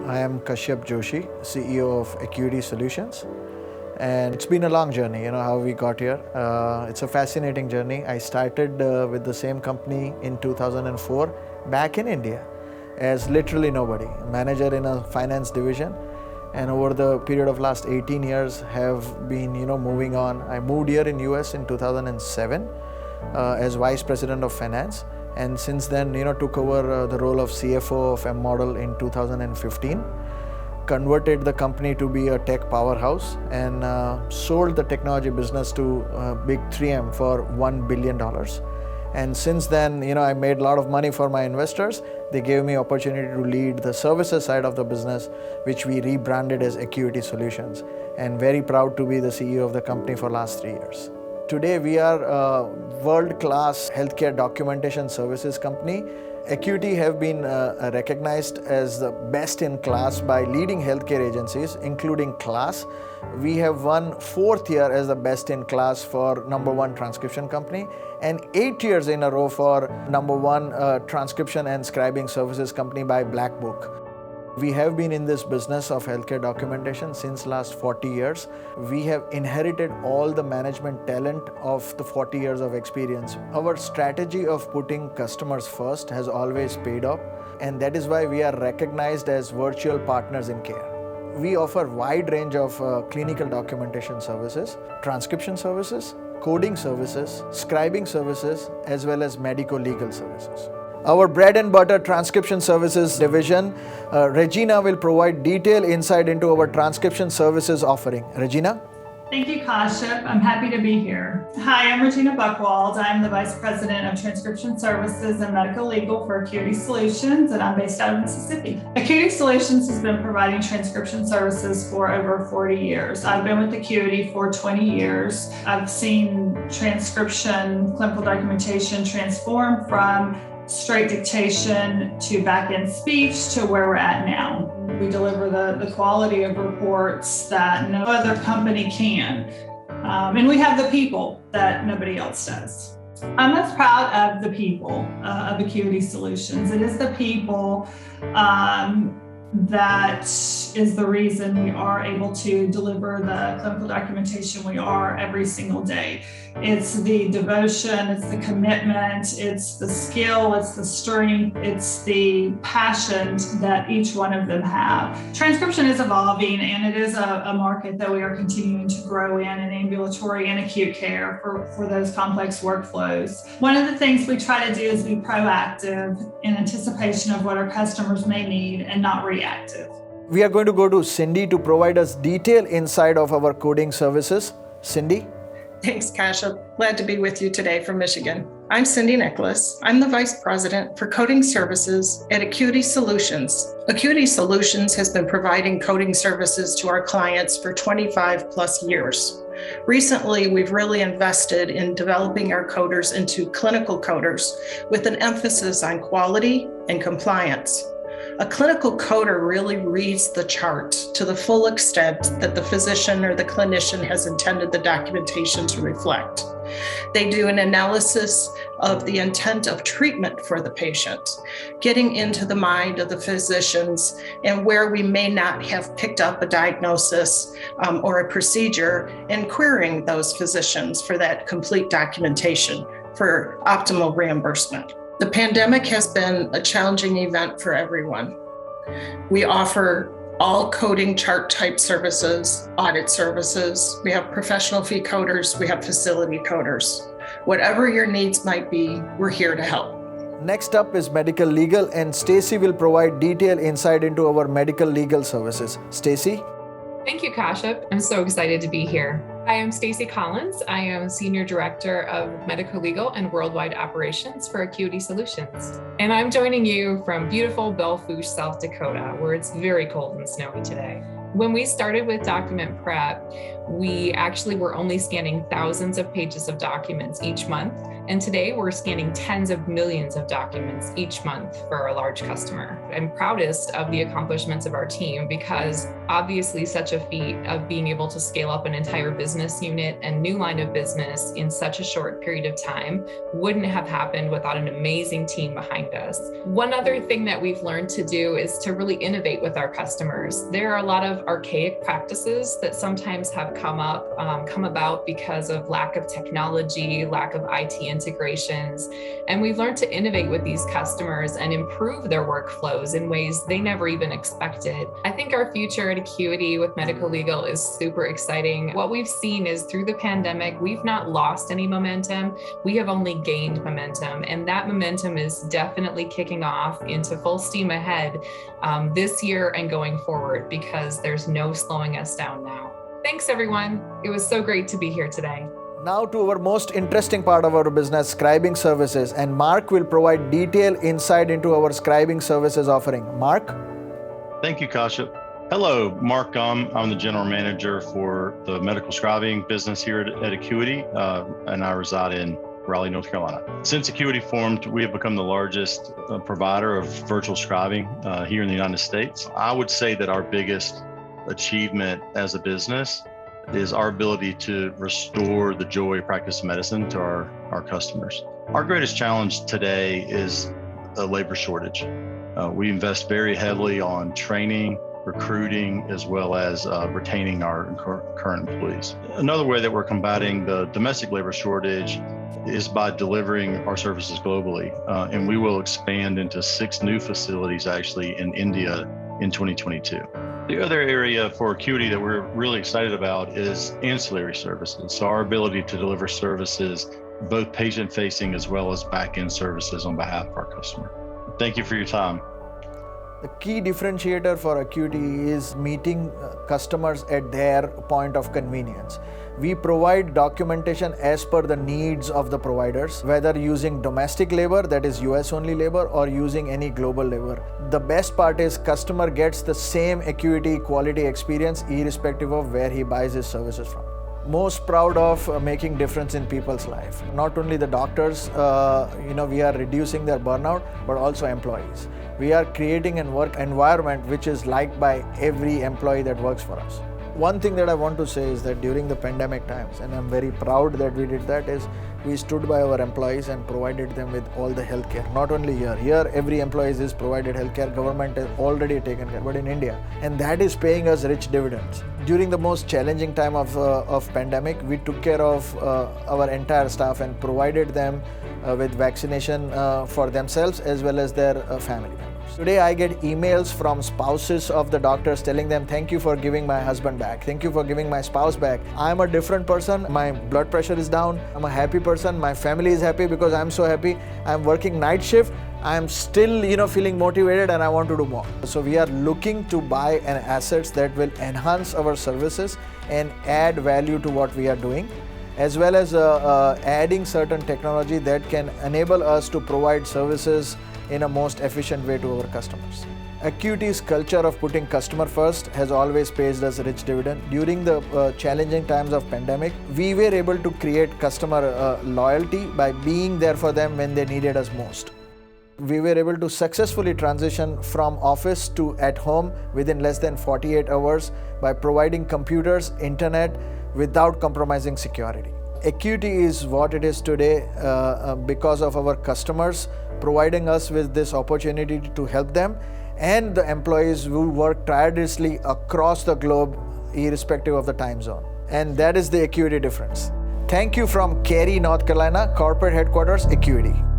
I am Kashyap Joshi, CEO of AQuity Solutions. And it's been a long journey, how we got here. It's a fascinating journey. I started with the same company in 2004 back in India as literally nobody, a manager in a finance division. And over the period of last 18 years have been, moving on. I moved here in US in 2007 as Vice President of Finance. And since then, took over the role of CFO of M Model in 2015. Converted the company to be a tech powerhouse and sold the technology business to big 3M for $1 billion. And since then, I made a lot of money for my investors. They gave me opportunity to lead the services side of the business, which we rebranded as AQuity Solutions. And very proud to be the CEO of the company for last 3 years. Today, we are a world-class healthcare documentation services company. AQuity have been recognized as the best in class by leading healthcare agencies, including KLAS. We have won 4th year as the best in class for #1 transcription company and 8 years in a row for #1 transcription and scribing services company by Black Book. We have been in this business of healthcare documentation since last 40 years. We have inherited all the management talent of the 40 years of experience. Our strategy of putting customers first has always paid off, and that is why we are recognized as virtual partners in care. We offer wide range of clinical documentation services, transcription services, coding services, scribing services, as well as medico-legal services. Our bread and butter transcription services division, Regina will provide detailed insight into our transcription services offering. Regina? Thank you, Kashyap. I'm happy to be here. Hi, I'm Regina Buchwald. I'm the Vice President of Transcription Services and Medical Legal for AQuity Solutions, and I'm based out of Mississippi. AQuity Solutions has been providing transcription services for over 40 years. I've been with AQuity for 20 years. I've seen transcription, clinical documentation transform from straight dictation to back-end speech to where we're at now. We deliver the quality of reports that no other company can. And we have the people that nobody else does. I'm most proud of the people of AQuity Solutions. It is the people that is the reason we are able to deliver the clinical documentation we are every single day. It's the devotion, it's the commitment, it's the skill, it's the strength, it's the passion that each one of them have. Transcription is evolving, and it is a market that we are continuing to grow in ambulatory and acute care for those complex workflows. One of the things we try to do is be proactive in anticipation of what our customers may need and not reactive. We are going to go to Cindy to provide us detailed insight of our coding services. Cindy? Thanks, Kashyap. Glad to be with you today from Michigan. I'm Cindy Nicholas. I'm the Vice President for Coding Services at AQuity Solutions. AQuity Solutions has been providing coding services to our clients for 25 plus years. Recently, we've really invested in developing our coders into clinical coders with an emphasis on quality and compliance. A clinical coder really reads the chart to the full extent that the physician or the clinician has intended the documentation to reflect. They do an analysis of the intent of treatment for the patient, getting into the mind of the physicians and where we may not have picked up a diagnosis or a procedure, and querying those physicians for that complete documentation for optimal reimbursement. The pandemic has been a challenging event for everyone. We offer all coding chart type services, audit services. We have professional fee coders. We have facility coders. Whatever your needs might be, we're here to help. Next up is medical legal, and Stacy will provide detailed insight into our medical legal services. Stacy? Thank you, Kashyap. I'm so excited to be here. I am Stacy Collins. I am Senior Director of Medical Legal and Worldwide Operations for AQuity Solutions. And I'm joining you from beautiful Belle Fourche, South Dakota, where it's very cold and snowy today. When we started with document prep, we actually were only scanning thousands of pages of documents each month And today we're scanning tens of millions of documents each month for a large customer. I'm proudest of the accomplishments of our team because obviously such a feat of being able to scale up an entire business unit and new line of business in such a short period of time wouldn't have happened without an amazing team behind us. One other thing that we've learned to do is to really innovate with our customers. There are a lot of archaic practices that sometimes have come about because of lack of technology, lack of IT integrations. And we've learned to innovate with these customers and improve their workflows in ways they never even expected. I think our future at AQuity with medical legal is super exciting. What we've seen is through the pandemic, we've not lost any momentum. We have only gained momentum. And that momentum is definitely kicking off into full steam ahead this year and going forward because there's no slowing us down now. Thanks, everyone. It was so great to be here today. Now to our most interesting part of our business, scribing services, and Mark will provide detailed insight into our scribing services offering. Mark? Thank you, Kashyap. Hello, Mark Gum. I'm the general manager for the medical scribing business here at AQuity, and I reside in Raleigh, North Carolina. Since AQuity formed, we have become the largest provider of virtual scribing here in the United States. I would say that our biggest achievement as a business is our ability to restore the joy of practice of medicine to our customers. Our greatest challenge today is a labor shortage. We invest very heavily on training, recruiting, as well as retaining our current employees. Another way that we're combating the domestic labor shortage is by delivering our services globally. And we will expand into 6 new facilities actually in India in 2022. The other area for AQuity that we're really excited about is ancillary services. So our ability to deliver services, both patient-facing as well as back-end services on behalf of our customer. Thank you for your time. The key differentiator for AQuity is meeting customers at their point of convenience. We provide documentation as per the needs of the providers, whether using domestic labor, that is US only labor, or using any global labor. The best part is customer gets the same AQuity quality experience irrespective of where he buys his services from. Most proud of making difference in people's life. Not only the doctors, we are reducing their burnout, but also employees. We are creating a work environment which is liked by every employee that works for us. One thing that I want to say is that during the pandemic times, and I'm very proud that we did that, is we stood by our employees and provided them with all the healthcare. Not only here. Here, every employee is provided healthcare. Government has already taken care, but in India, and that is paying us rich dividends. During the most challenging time of pandemic, we took care of our entire staff and provided them with vaccination for themselves as well as their family members. Today I get emails from spouses of the doctors telling them, thank you for giving my husband back. Thank you for giving my spouse back. I'm a different person. My blood pressure is down. I'm a happy person. My family is happy because I'm so happy. I'm working night shift. I'm still, feeling motivated and I want to do more. So we are looking to buy assets that will enhance our services and add value to what we are doing, as well as adding certain technology that can enable us to provide services in a most efficient way to our customers. AQuity's culture of putting customer first has always paid us rich dividend. During the challenging times of pandemic, we were able to create customer loyalty by being there for them when they needed us most. We were able to successfully transition from office to at home within less than 48 hours by providing computers, internet, without compromising security. AQuity is what it is today because of our customers providing us with this opportunity to help them and the employees who work tirelessly across the globe irrespective of the time zone. And that is the AQuity difference. Thank you from Cary, North Carolina, corporate headquarters, AQuity.